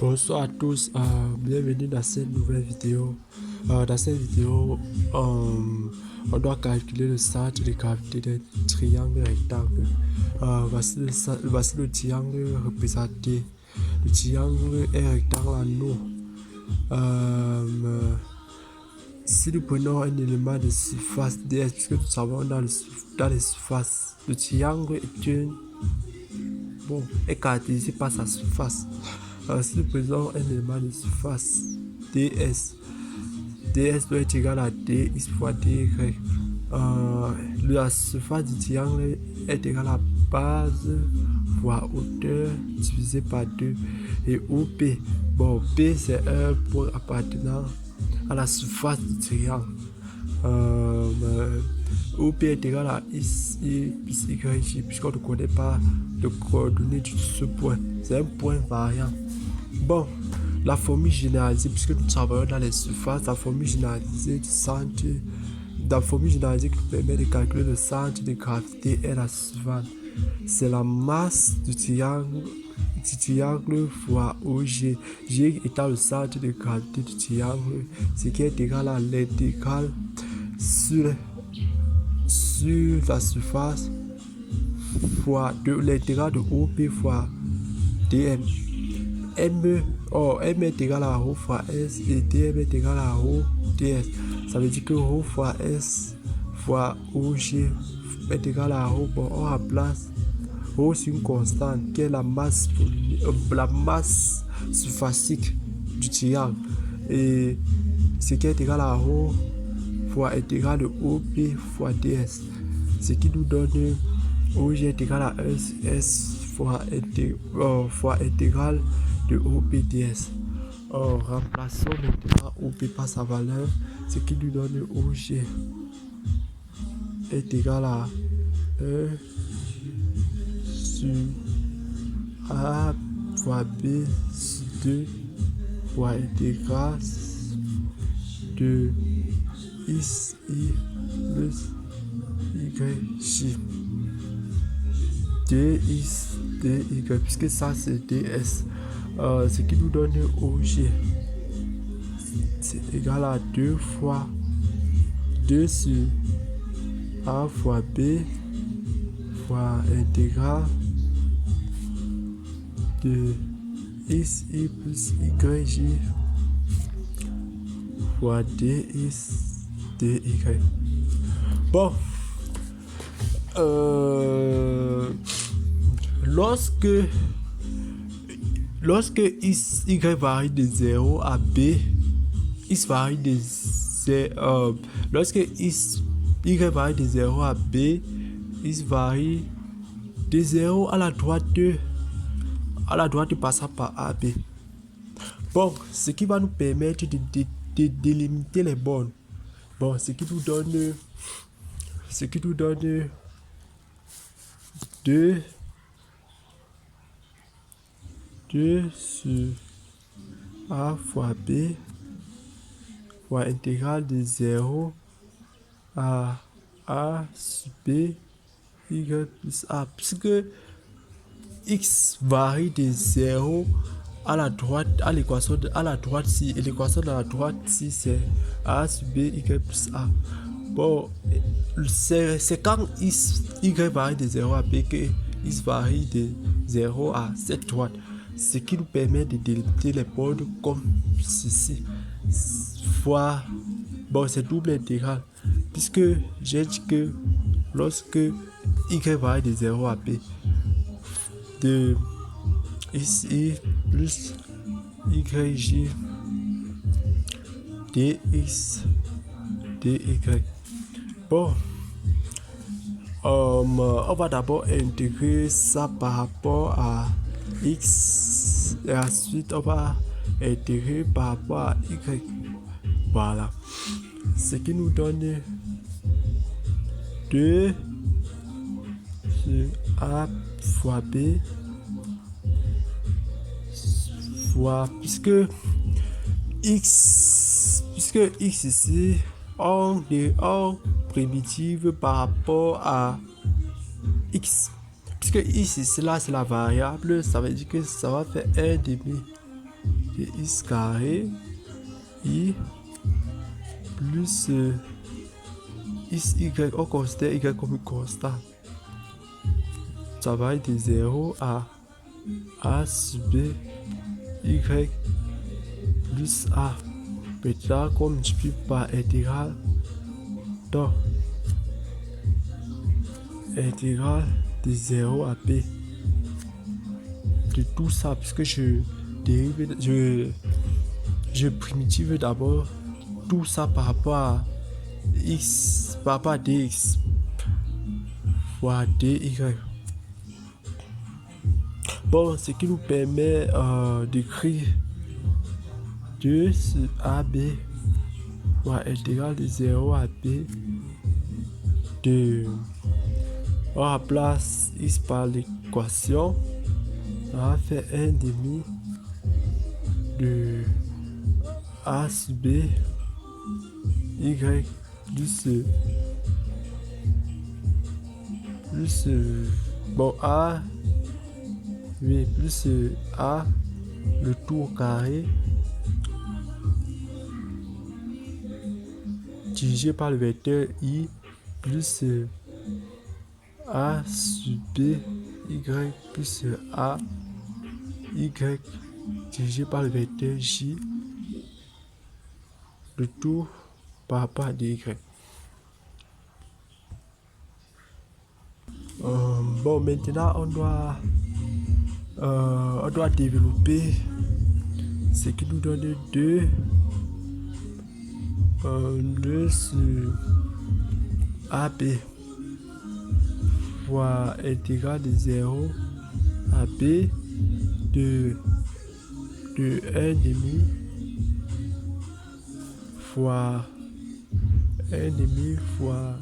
Bonsoir à tous, bienvenue dans cette nouvelle vidéo. Dans cette vidéo, on doit calculer le centre de gravité d'un triangle rectangle. Voici le triangle représenté. Le triangle est rectangle en eau. Si nous prenons un élément de surface ds, puisque nous savons dans les surfaces, le triangle est caractérisé par sa surface. Si nous prenons un élément de surface ds doit être égal à dx fois dy. La surface du triangle est égale à base fois hauteur divisé par 2 et OP. Bon, P c'est un point appartenant à la surface du triangle. OP est égal à XI plus YJ, puisqu'on ne connaît pas de coordonnées de ce point. C'est un point variant. Bon, la formule généralisée, puisque nous travaillons dans les surfaces, la formule généralisée du centre, la formule généralisée qui nous permet de calculer le centre de gravité est la suivante. C'est la masse du triangle fois OG. G étant le centre de gravité du triangle, ce qui est égal à l'intégrale sur la surface fois l'intégrale de OP fois dm. M est égal à ρ fois S et dm est égal à ρ ds. Ça veut dire que ρ fois S fois OG est égal à ρ. Bon, on remplace ρ sur une constante qui est la masse surfacique du triangle. Et ce qui est égal à ρ fois intégrale de OP fois ds. Ce qui nous donne OG est égal à S fois intégrale de OP/ds. Remplaçons maintenant OP par sa valeur, ce qui nous donne OG est égal à 1 sur A fois B sur 2 fois intégrale de XI plus YJ. dx dy, puisque ça c'est ds, ce qui nous donne OG c'est égal à 2 fois 2 sur A fois B fois intégrale de XI plus YJ fois dx dy. Bon, lorsque y varie de 0 à b, x varie de 0, lorsque y varie de 0 à b, x varie de 0 à la droite passant par AB. Bon, ce qui va nous permettre de délimiter les bornes. Bon, ce qui nous donne 2 sur A fois B fois intégrale de 0 à A sur B y plus A, puisque x varie de 0 à la droite, à l'équation de la droite si, et l'équation de la droite si c'est A sur B y plus A. Bon, c'est quand y varie de 0 à B que x varie de 0 à cette droite, ce qui nous permet de délimiter les bornes comme ceci. Fois, bon, c'est double intégrale, puisque j'ai dit que lorsque y varie de 0 à B, de XI plus YJ dx dy. Bon, on va d'abord intégrer ça par rapport à x et ensuite on va intégrer par rapport à y. Voilà, ce qui nous donne 2 sur A fois B fois, puisque x ici on primitive par rapport à x, puisque x ici là c'est la variable, ça veut dire que ça va faire 1 demi de x carré I plus xy, on considère y comme constant. Ça va être de 0 à a sur b y plus a. Maintenant, qu'on multiplie par intégral, donc intégral de 0 à b de tout ça, puisque je dérive, je primitive d'abord tout ça par rapport à x, par rapport à dx fois dy. Bon, ce qui nous permet d'écrire 2 sur AB fois intégral de 0 à B de, on remplace x par l'équation, ça va faire 1 demi de a sur b y plus bon a, oui, plus a le tout au carré dirigé par le vecteur i plus a sur b y plus a y dirigé par le vecteur j, le tout par rapport à dy. Bon, maintenant on doit développer ce qui nous donne 2 sur AB fois intégral de 0 à B de 1 demi fois 1 demi fois